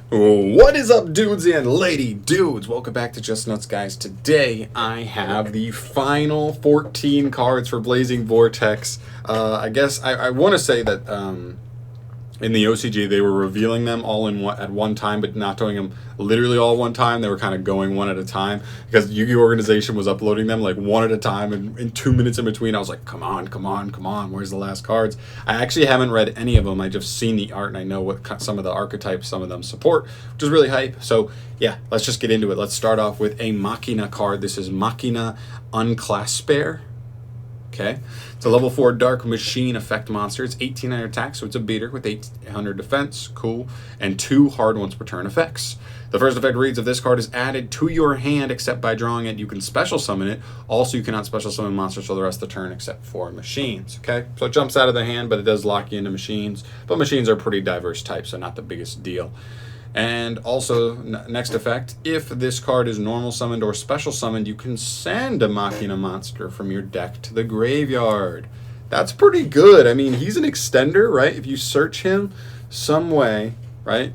What is up, dudes and lady dudes? Welcome back to Just Nuts, guys. Today I have the final 14 cards for Blazing Vortex. I guess I want to say that in the OCG they were revealing them all at one time, but not doing them literally all one time. They were kind of going one at a time because Yu-Gi-Oh! Organization was uploading them like one at a time, and in 2 minutes in between I was like, come on, where's the last cards? I actually haven't read any of them. I just seen the art and I know what some of the archetypes some of them support, which is really hype. So yeah, let's just get into it. Let's start off with a Machina card. This is Machina Unclaspare. Okay, it's a level 4 Dark Machine effect monster. It's 1800 attack, so it's a beater with 800 defense. Cool. And 2 hard once per turn effects. The first effect reads, if this card is added to your hand except by drawing it, you can special summon it. Also, you cannot special summon monsters for the rest of the turn except for machines. Okay, so it jumps out of the hand, but it does lock you into machines. But machines are pretty diverse types, so not the biggest deal. And also, next effect, if this card is normal summoned or special summoned, you can send a Machina monster from your deck to the graveyard. That's pretty good. I mean, he's an extender, right? If you search him some way, right?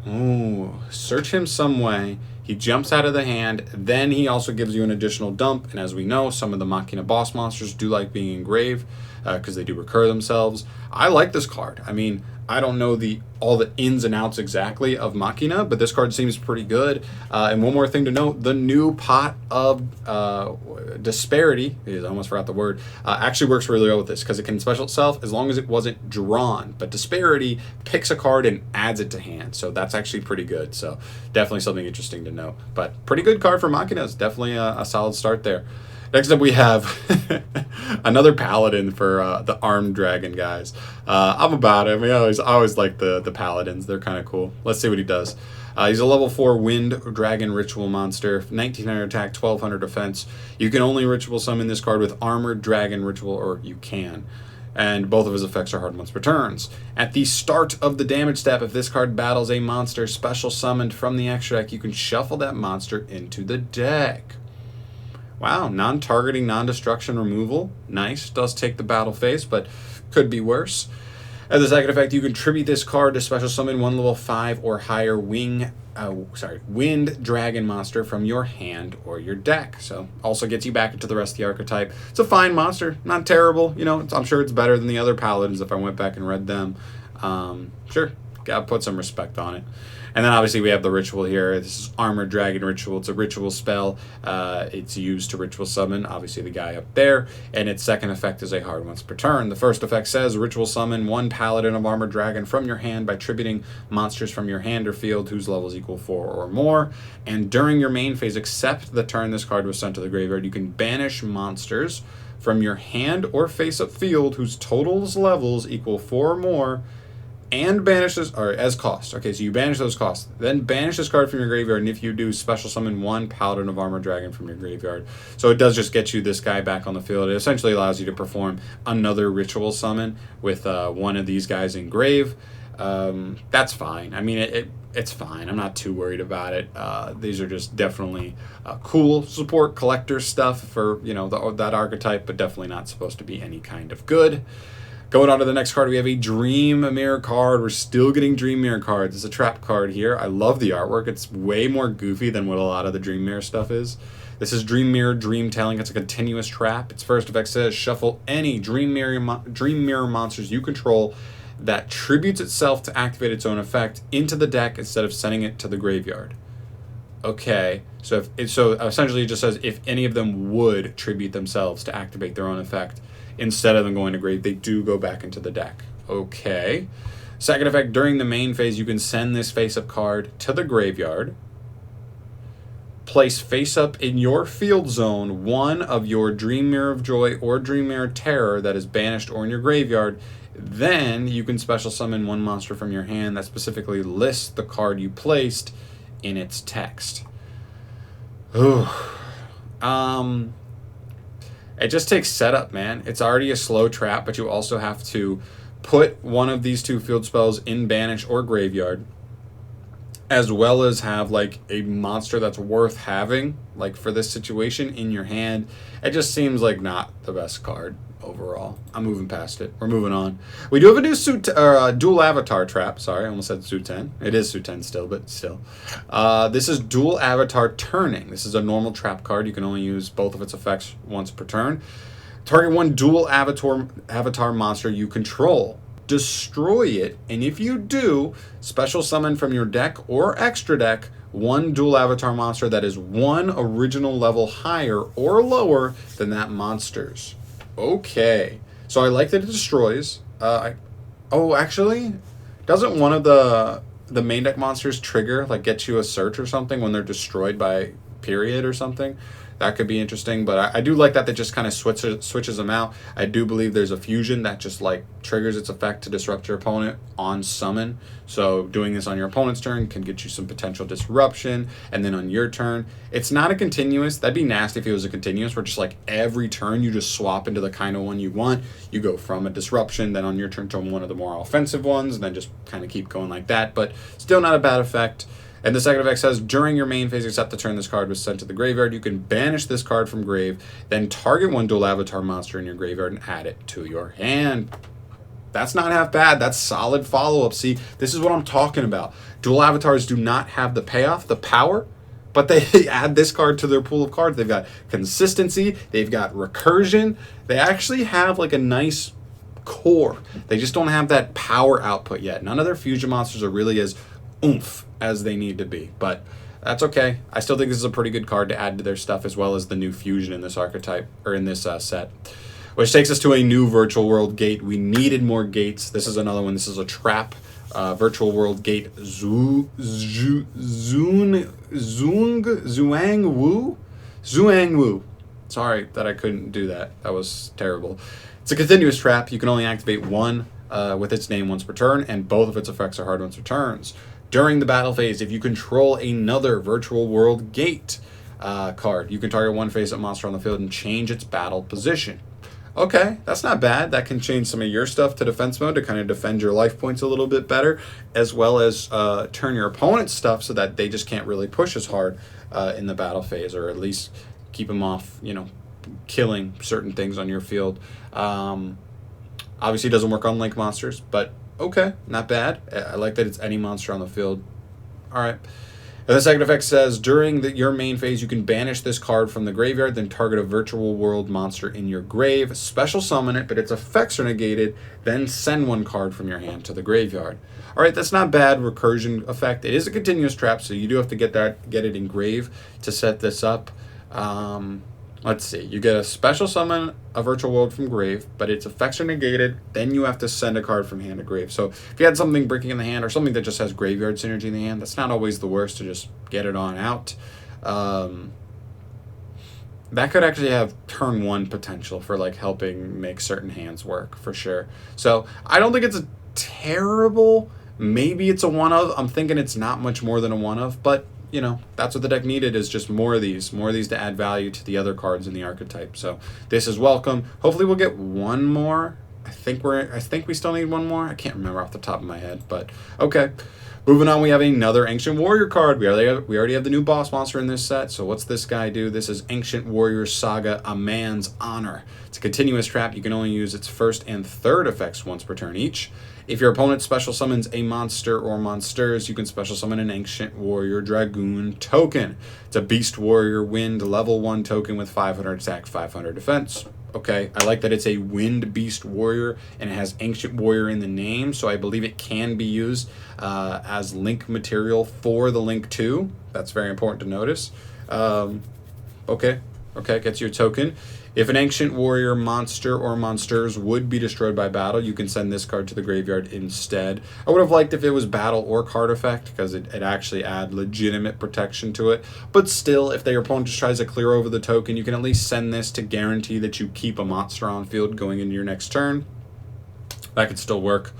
Ooh, search him some way. He jumps out of the hand. Then he also gives you an additional dump. And as we know, some of the Machina boss monsters do like being engraved because they do recur themselves. I like this card. I mean, I don't know all the ins and outs exactly of Machina, but this card seems pretty good. And one more thing to note, the new pot of disparity, I almost forgot the word, actually works really well with this because it can special itself as long as it wasn't drawn. But disparity picks a card and adds it to hand, so that's actually pretty good. So definitely something interesting to note. But pretty good card for Machina. It's definitely a solid start there. Next up, we have another paladin for the armed dragon guys. I'm about it. I mean, I always like the paladins. They're kind of cool. Let's see what he does. He's a level 4 wind dragon ritual monster, 1900 attack, 1200 defense. You can only ritual summon this card with armored dragon ritual, or you can. And both of his effects are hard once per turns. At the start of the damage step, if this card battles a monster special summoned from the extra deck, you can shuffle that monster into the deck. Wow, non-targeting, non-destruction removal. Nice. Does take the battle phase, but could be worse. As a second effect, you can tribute this card to special summon 1 level 5 or higher wind dragon monster from your hand or your deck. So also gets you back into the rest of the archetype. It's a fine monster, not terrible. You know, I'm sure it's better than the other paladins if I went back and read them. Sure, gotta put some respect on it. And then obviously we have the ritual here. This is Armored Dragon Ritual. It's a ritual spell. It's used to ritual summon, obviously the guy up there. And its second effect is a hard once per turn. The first effect says, ritual summon 1 Paladin of Armored Dragon from your hand by tributing monsters from your hand or field whose levels equal 4 or more. And during your main phase, except the turn this card was sent to the graveyard, you can banish monsters from your hand or face-up field whose totals levels equal 4 or more, and banish this, or as cost. Okay, so you banish those costs. Then banish this card from your graveyard, and if you do, special summon 1 Paladin of Armored Dragon from your graveyard. So it does just get you this guy back on the field. It essentially allows you to perform another ritual summon with one of these guys engraved. That's fine. I mean, it's fine. I'm not too worried about it. These are just definitely cool support collector stuff for, you know, that archetype, but definitely not supposed to be any kind of good. Going on to the next card, we have a Dream Mirror card. We're still getting Dream Mirror cards. It's a trap card here. I love the artwork. It's way more goofy than what a lot of the Dream Mirror stuff is. This is Dream Mirror Dream Telling. It's a continuous trap. Its first effect says, shuffle any Dream Mirror monsters you control that tributes itself to activate its own effect into the deck instead of sending it to the graveyard. Okay, so essentially it just says if any of them would tribute themselves to activate their own effect, instead of them going to grave, they do go back into the deck. Okay. Second effect, during the main phase, you can send this face-up card to the graveyard. Place face-up in your field zone 1 of your Dream Mirror of Joy or Dream Mirror Terror that is banished or in your graveyard. Then you can special summon 1 monster from your hand that specifically lists the card you placed in its text. Ooh. It just takes setup, man. It's already a slow trap, but you also have to put one of these 2 field spells in banish or graveyard, as well as have like a monster that's worth having, like for this situation, in your hand. It just seems like not the best card overall. I'm moving past it. We're moving on. We do have a new dual avatar trap. Sorry, I almost said Su-10. It is Su-10 still, but still. This is dual avatar turning. This is a normal trap card. You can only use both of its effects once per turn. Target one dual avatar monster you control. Destroy it, and if you do, special summon from your deck or extra deck one dual avatar monster that is one original level higher or lower than that monster's. Okay, so I like that it destroys. Actually, doesn't one of the main deck monsters trigger, like get you a search or something when they're destroyed by period or something? That could be interesting, but I do like that just kind of switches them out. I do believe there's a fusion that just like triggers its effect to disrupt your opponent on summon. So doing this on your opponent's turn can get you some potential disruption, and then on your turn, it's not a continuous. That'd be nasty if it was a continuous where just like every turn you just swap into the kind of one you want. You go from a disruption, then on your turn to one of the more offensive ones, and then just kind of keep going like that, but still not a bad effect. And the second effect says, during your main phase, except the turn this card was sent to the graveyard, you can banish this card from grave, then target one dual avatar monster in your graveyard and add it to your hand. That's not half bad. That's solid follow-up. See, this is what I'm talking about. Dual avatars do not have the payoff, the power, but they add this card to their pool of cards. They've got consistency. They've got recursion. They actually have like a nice core. They just don't have that power output yet. None of their fusion monsters are really as oomph as they need to be, but that's okay. I still think this is a pretty good card to add to their stuff, as well as the new fusion in this archetype, or in this set. Which takes us to a new virtual world gate. We needed more gates. This is another one. This is a trap virtual world gate. Zhuang Wu. Sorry that I couldn't do that. That was terrible. It's a continuous trap. You can only activate one with its name once per turn, and both of its effects are hard once per turns. During the battle phase, if you control another virtual world gate card, you can target one face-up monster on the field and change its battle position. Okay, that's not bad. That can change some of your stuff to defense mode to kind of defend your life points a little bit better, as well as turn your opponent's stuff so that they just can't really push as hard in the battle phase, or at least keep them off, killing certain things on your field. Obviously, it doesn't work on link monsters, but okay, not bad. I like that it's any monster on the field. All right. And the second effect says, during your main phase, you can banish this card from the graveyard, then target a virtual world monster in your grave, special summon it, but its effects are negated, then send one card from your hand to the graveyard. All right, that's not bad. Recursion effect. It is a continuous trap, so you do have to get it in grave to set this up. Let's see. You get a special summon a virtual world from grave, but its effects are negated. Then you have to send a card from hand to grave. So if you had something breaking in the hand, or something that just has graveyard synergy in the hand, that's not always the worst to just get it on out. That could actually have turn one potential for like helping make certain hands work for sure. So I don't think it's a terrible. Maybe it's a one of. I'm thinking it's not much more than a one of, but that's what the deck needed, is just more of these to add value to the other cards in the archetype. So this is welcome. Hopefully we'll get one more. I think we still need one more. I can't remember off the top of my head, but okay. Moving on, we have another Ancient Warrior card. We already have the new boss monster in this set. So what's this guy do? This is Ancient Warrior Saga, A Man's Honor. It's a continuous trap. You can only use its first and third effects once per turn each. If your opponent special summons a monster or monsters, you can special summon an Ancient Warrior Dragoon token. It's a Beast Warrior Wind level 1 token with 500 attack, 500 defense. Okay, I like that it's a Wind Beast Warrior and it has Ancient Warrior in the name, so I believe it can be used as link material for the Link 2. That's very important to notice. Okay, gets you a token. If an Ancient Warrior monster or monsters would be destroyed by battle, you can send this card to the graveyard instead. I would have liked if it was battle or card effect, because it actually add legitimate protection to it. But still, if their opponent just tries to clear over the token, you can at least send this to guarantee that you keep a monster on field going into your next turn. That could still work.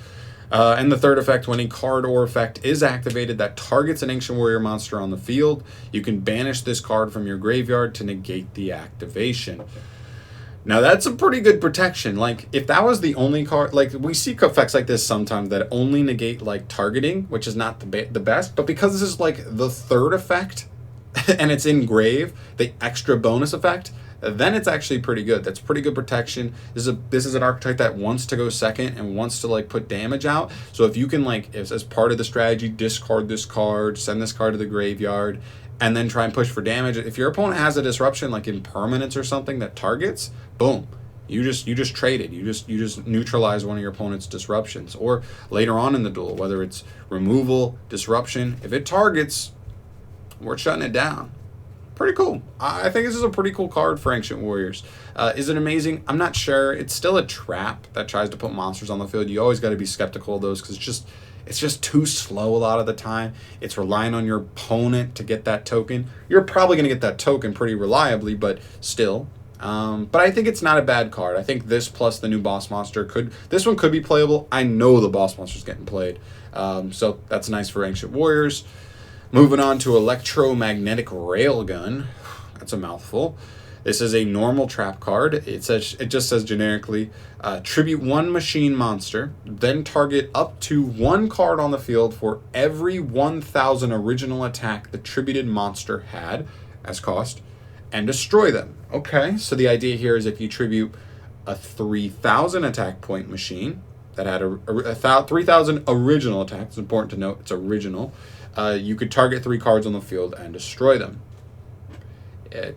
And the third effect, when a card or effect is activated that targets an Ancient Warrior monster on the field, you can banish this card from your graveyard to negate the activation. Now that's a pretty good protection. Like, if that was the only card, like we see effects like this sometimes that only negate like targeting, which is not the best, but because this is like the third effect and it's in grave, the extra bonus effect, then it's actually pretty good. That's pretty good protection. This is an archetype that wants to go second and wants to like put damage out. So if you can like as part of the strategy discard this card, send this card to the graveyard, and then try and push for damage. If your opponent has a disruption like impermanence or something that targets, boom. You just traded. You just neutralize one of your opponent's disruptions. Or later on in the duel, whether it's removal, disruption, if it targets, we're shutting it down. Pretty cool. I think this is a pretty cool card for Ancient Warriors. Is it amazing? I'm not sure. It's still a trap that tries to put monsters on the field. You always got to be skeptical of those because it's just too slow a lot of the time. It's relying on your opponent to get that token. You're probably going to get that token pretty reliably, but still. But I think it's not a bad card. I think this plus the new boss monster this one could be playable. I know the boss monster's getting played. So that's nice for Ancient Warriors. Moving on to Electromagnetic Railgun. That's a mouthful. This is a normal trap card. It just says generically, tribute one machine monster, then target up to one card on the field for every 1,000 original attack the tributed monster had as cost, and destroy them. Okay, so the idea here is if you tribute a 3,000 attack point machine that had a 3,000 original attacks, it's important to note it's original, you could target 3 cards on the field and destroy them.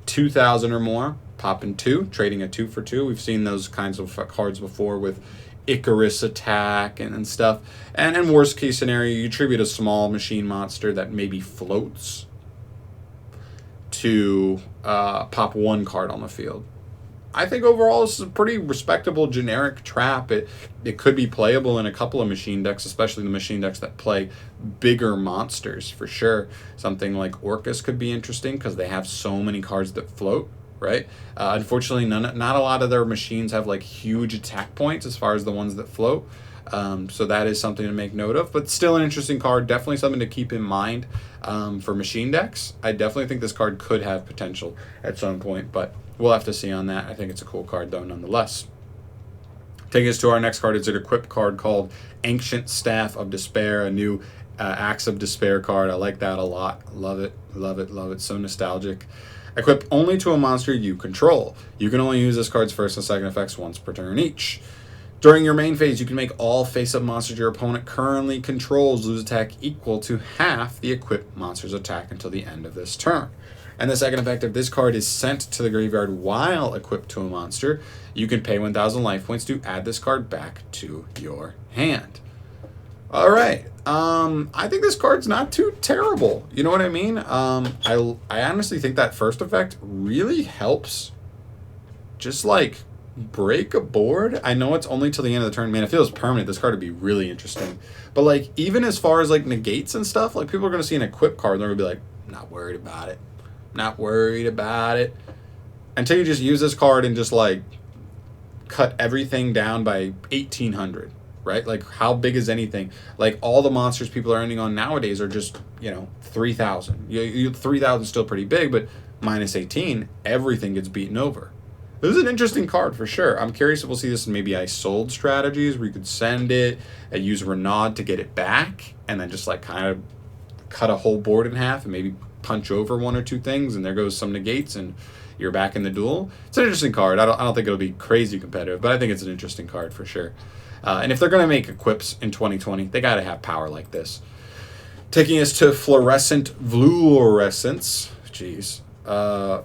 2,000 or more, pop in 2, trading a 2 for 2. We've seen those kinds of cards before with Icarus attack and stuff. And in worst case scenario, you tribute a small machine monster that maybe floats to pop 1 card on the field. I think overall this is a pretty respectable generic trap. It could be playable in a couple of machine decks, especially the machine decks that play bigger monsters for sure. Something like Orcus could be interesting because they have so many cards that float, right? Unfortunately, not a lot of their machines have like huge attack points as far as the ones that float. So that is something to make note of, but still an interesting card. Definitely something to keep in mind for machine decks. I definitely think this card could have potential at some point, but we'll have to see on that. I think it's a cool card though, nonetheless. Taking us to our next card, it's an equip card called Ancient Staff of Despair, a new Axe of Despair card. I like that a lot. Love it, love it, love it. So nostalgic. Equip only to a monster you control. You can only use this card's first and second effects once per turn each. During your main phase, you can make all face-up monsters your opponent currently controls lose attack equal to half the equipped monster's attack until the end of this turn. And the second effect of this card is sent to the graveyard while equipped to a monster. You can pay 1,000 life points to add this card back to your hand. All right. I think this card's not too terrible. You know what I mean? I honestly think that first effect really helps just like break a board. I know it's only till the end of the turn. Man, if it was permanent, this card would be really interesting. But like even as far as like negates and stuff, like people are going to see an equip card and they're going to be like, not worried about it. Not worried about it. Until you just use this card and just like cut everything down by 1,800, right? Like how big is anything? Like all the monsters people are ending on nowadays are just, 3,000. 3,000 is still pretty big, but minus 18, everything gets beaten over. This is an interesting card for sure. I'm curious if we'll see this in maybe ice sold strategies where you could send it and use Renaud to get it back and then just like kind of cut a whole board in half and maybe punch over 1 or 2 things and there goes some negates and you're back in the duel. It's an interesting card. I don't think it'll be crazy competitive, but I think it's an interesting card for sure. And if they're going to make equips in 2020, they got to have power like this. Taking us to Fluorescent Fluorescence. Jeez.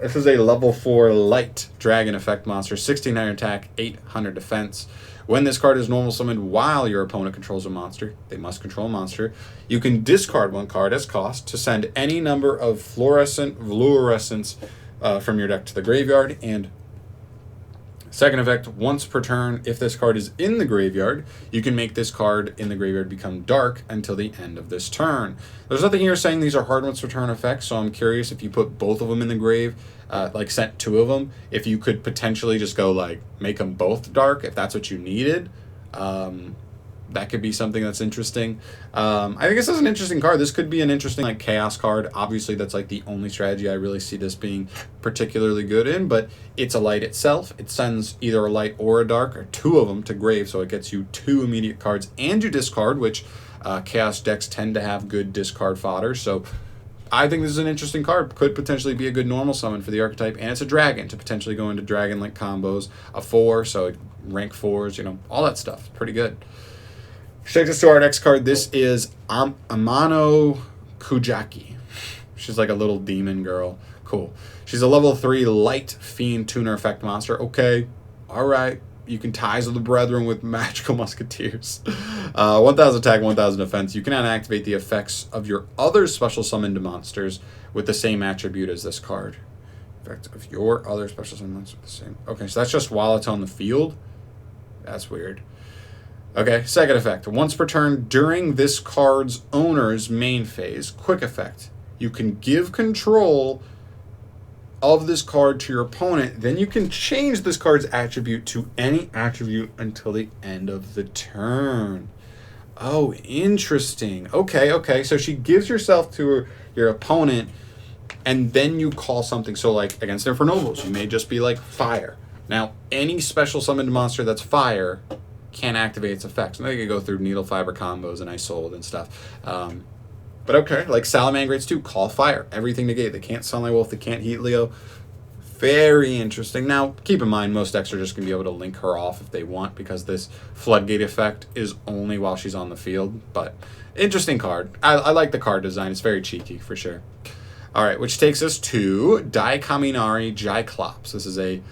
This is a level 4 light dragon effect monster, 1,600 attack, 800 defense. When this card is normal summoned while your opponent controls a monster, they must control a monster, you can discard 1 card as cost to send any number of fluorescence from your deck to the graveyard. And second effect, once per turn, if this card is in the graveyard, you can make this card in the graveyard become dark until the end of this turn. There's nothing here saying these are hard once per turn effects, so I'm curious if you put both of them in the grave, like sent 2 of them, if you could potentially just go like make them both dark if that's what you needed. That could be something that's interesting. I think this is an interesting card. This could be an interesting like chaos card. Obviously, that's like the only strategy I really see this being particularly good in, but it's a light itself. It sends either a light or a dark, or 2 of them to grave, so it gets you 2 immediate cards, and you discard, which chaos decks tend to have good discard fodder, so I think this is an interesting card. Could potentially be a good normal summon for the archetype, and it's a dragon to potentially go into dragon-like combos. A 4, so rank 4s, you know, all that stuff. Pretty good. Takes us to our next card. This is Amano Kujaki. She's like a little demon girl. Cool. She's a level 3 light fiend tuner effect monster. Okay. All right. You can ties of the brethren with magical musketeers. 1,000 attack, 1,000 defense. You cannot activate the effects of your other special summoned monsters with the same attribute as this card. Effect of your other special summoned monsters with the same. Okay, so that's just while it's on the field. That's weird. Okay, second effect. Once per turn during this card's owner's main phase, quick effect. You can give control of this card to your opponent, then you can change this card's attribute to any attribute until the end of the turn. Oh, interesting. Okay. So she gives herself to your opponent, and then you call something. So, like, against Infernobles, you may just be like fire. Now, any special summoned monster that's fire can activate its effects. And they can go through needle fiber combos and ice sold and stuff. But okay, like Salamangreats too, call fire. Everything negate. They can't Sunlight Wolf, they can't Heat Leo. Very interesting. Now, keep in mind, most decks are just going to be able to link her off if they want, because this Floodgate effect is only while she's on the field. But interesting card. I like the card design. It's very cheeky, for sure. All right, which takes us to Daikaminari Jyclops. This is a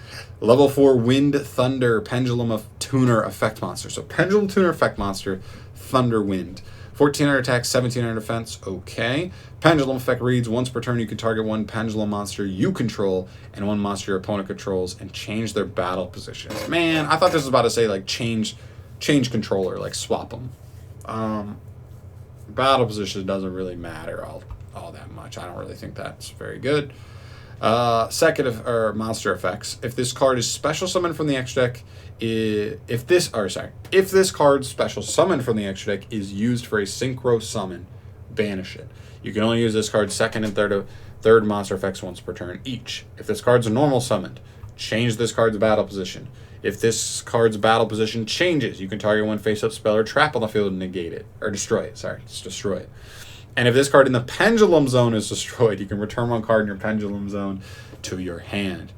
level 4 Wind Thunder Pendulum of Tuner effect monster. So Pendulum Tuner effect monster, Thunder Wind. 1,400 attack, 1,700 defense. Okay. Pendulum effect reads, once per turn you can target one pendulum monster you control and one monster your opponent controls and change their battle positions. Man, I thought this was about to say like change controller, like swap them. Battle position doesn't really matter all that much. I don't really think that's very good. Second monster effects. If this card is special summoned from the extra deck, if this card's special summoned from the extra deck is used for a synchro summon, banish it. You can only use this card's second and third monster effects once per turn each. If this card's a normal summoned, change this card's battle position. If this card's battle position changes, you can target one face-up spell or trap on the field and negate it. Or destroy it, just destroy it. And if this card in the Pendulum Zone is destroyed, you can return one card in your Pendulum Zone to your hand.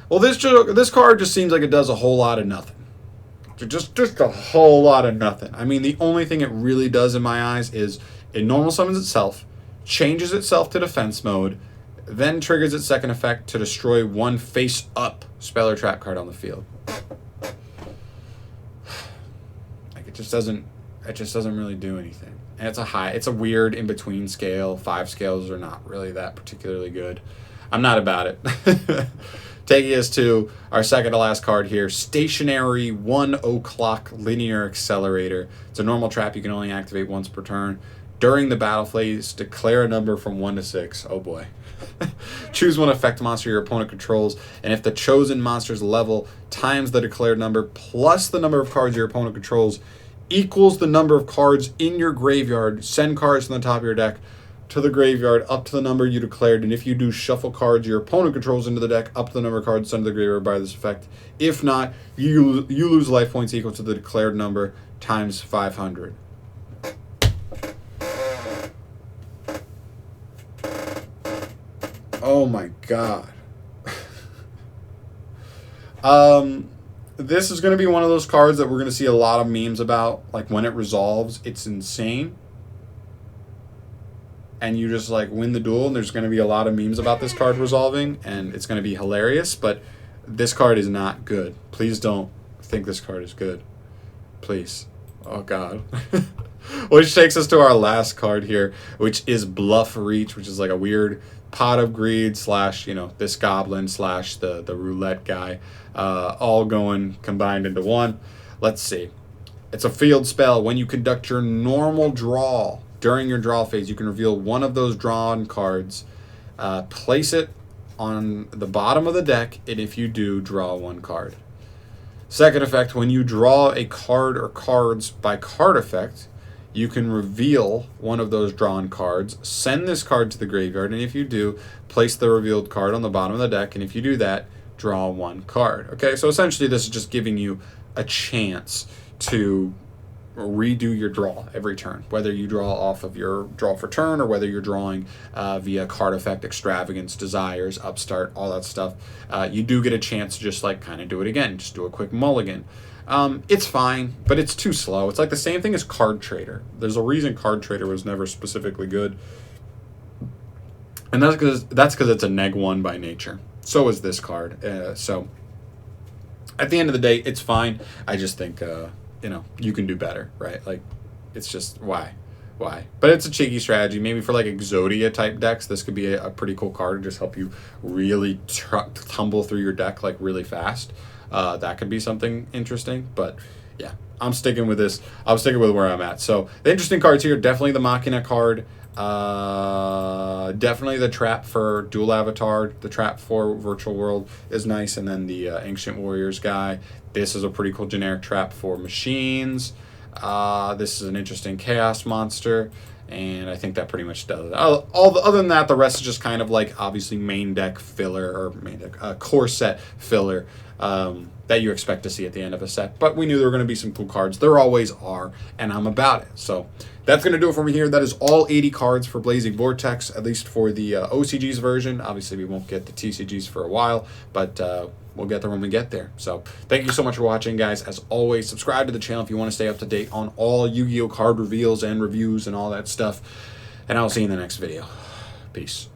Well, this card just seems like it does a whole lot of nothing. Just a whole lot of nothing. I mean, the only thing it really does in my eyes is it normal summons itself, changes itself to defense mode, then triggers its second effect to destroy one face-up spell or trap card on the field. Like, it just doesn't really do anything. And it's a weird in-between scale. 5 scales are not really that particularly good. I'm not about it. Taking us to our second to last card here, Stationary 1 o'clock Linear Accelerator. It's a normal trap you can only activate once per turn. During the battle phase, declare a number from 1 to 6. Oh boy. Choose one effect monster your opponent controls, and if the chosen monster's level times the declared number plus the number of cards your opponent controls equals the number of cards in your graveyard, send cards from the top of your deck to the graveyard up to the number you declared, and if you do, shuffle cards your opponent controls into the deck up to the number of cards sent to the graveyard by this effect. If not, you lose life points equal to the declared number times 500. Oh my god. This is going to be one of those cards that we're going to see a lot of memes about. Like, when it resolves, it's insane. And you just, like, win the duel, and there's going to be a lot of memes about this card resolving, and it's going to be hilarious, but this card is not good. Please don't think this card is good. Please. Oh, God. Which takes us to our last card here, which is Bluff Reach, which is like a weird Pot of Greed / this goblin / the roulette guy, all going combined into one. Let's see. It's a field spell. When you conduct your normal draw during your draw phase, you can reveal one of those drawn cards, place it on the bottom of the deck, and if you do, draw one card. Second effect, when you draw a card or cards by card effect, you can reveal one of those drawn cards, send this card to the graveyard, and if you do, place the revealed card on the bottom of the deck, and if you do that, draw one card. Okay, so essentially this is just giving you a chance to redo your draw every turn, whether you draw off of your draw for turn or whether you're drawing via card effect, extravagance, desires, upstart, all that stuff. You do get a chance to just like kind of do it again, just do a quick mulligan. It's fine, but it's too slow. It's like the same thing as Card Trader. There's a reason Card Trader was never specifically good, and that's because it's a neg-1 by nature. So is this card. So at the end of the day, it's fine. I just think you can do better, right? Like, it's just why. But it's a cheeky strategy. Maybe for like Exodia type decks, this could be a pretty cool card to just help you really tumble through your deck like really fast. That could be something interesting. But yeah, I'm sticking with this. I'm sticking with where I'm at. So the interesting cards here, definitely the Machina card. Definitely the trap for Dual Avatar. The trap for Virtual World is nice. And then the Ancient Warriors guy. This is a pretty cool generic trap for machines. This is an interesting chaos monster, and I think that pretty much does it. Other than that, the rest is just kind of like obviously main deck filler, or main deck core set filler that you expect to see at the end of a set. But we knew there were going to be some cool cards. There always are, and I'm about it. So that's going to do it for me here. That is all 80 cards for Blazing Vortex, at least for the OCGs version. Obviously, we won't get the TCGs for a while, but we'll get there when we get there. So thank you so much for watching, guys. As always, subscribe to the channel if you want to stay up to date on all Yu-Gi-Oh card reveals and reviews and all that stuff. And I'll see you in the next video. Peace.